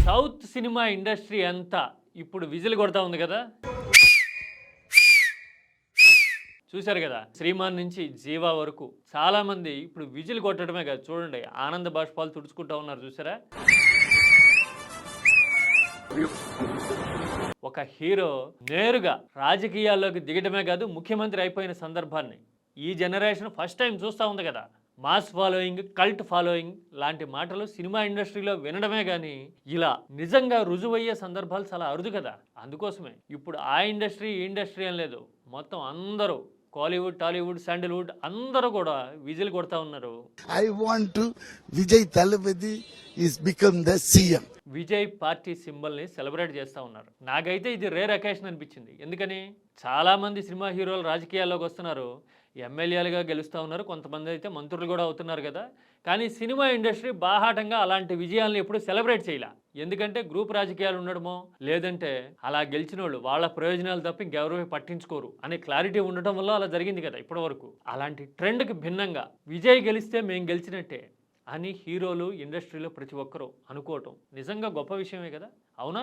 South cinema industry అంతా ఇప్పుడు whistle కొడతా ఉంది కదా. చూశారు కదా, శ్రీమాన్ నుంచి జీవా వరకు చాలా మంది ఇప్పుడు విజిల్ కొట్టడమే కాదు, చూడండి ఆనంద బాష్పాలు తుడుచుకుంటా ఉన్నారు చూసారా. ఒక హీరో నేరుగా రాజకీయాల్లోకి దిగటమే కాదు, ముఖ్యమంత్రి అయిపోయిన సందర్భాన్ని ఈ జనరేషన్ ఫస్ట్ టైం చూస్తూ ఉంది కదా. మాస్ ఫాలోయింగ్, కల్ట్ ఫాలోయింగ్ లాంటి మాటలు సినిమా ఇండస్ట్రీలో వినడమే కానీ ఇలా నిజంగా రుజువయ్యే సందర్భాలు చాలా అరుదు కదా. అందుకోసమే ఇప్పుడు ఆ ఇండస్ట్రీ ఈ ఇండస్ట్రీ అని లేదు, మొత్తం అందరూ కాలీవుడ్, టాలీవుడ్, శాండిల్వుడ్ అందరూ కూడా విజిల్ కొడతా ఉన్నారు. I want to Vijay Thalapathy is become the CM. Vijay party సింబల్ని సెలబ్రేట్ చేస్తూ ఉన్నారు. నాకైతే ఇది రేర్ అకేషన్ అనిపించింది. ఎందుకని చాలామంది సినిమా హీరోలు రాజకీయాల్లోకి వస్తున్నారు, ఎమ్మెల్యేలుగా గెలుస్తూ ఉన్నారు, కొంతమంది అయితే మంత్రులు కూడా అవుతున్నారు కదా. కానీ సినిమా ఇండస్ట్రీ బాహాటంగా అలాంటి విజయాలను ఎప్పుడు సెలబ్రేట్ చేయాల. ఎందుకంటే గ్రూప్ రాజకీయాలు ఉండడమో లేదంటే అలా గెలిచిన వాళ్ళు వాళ్ళ ప్రయోజనాలు తప్ప ఇంకెవరూ పట్టించుకోరు అనే క్లారిటీ ఉండటం వల్ల అలా జరిగింది కదా ఇప్పటి వరకు. అలాంటి ట్రెండ్కి భిన్నంగా విజయ్ గెలిస్తే మేము గెలిచినట్టే అని హీరోలు, ఇండస్ట్రీలో ప్రతి ఒక్కరూ అనుకోవటం నిజంగా గొప్ప విషయమే కదా, అవునా?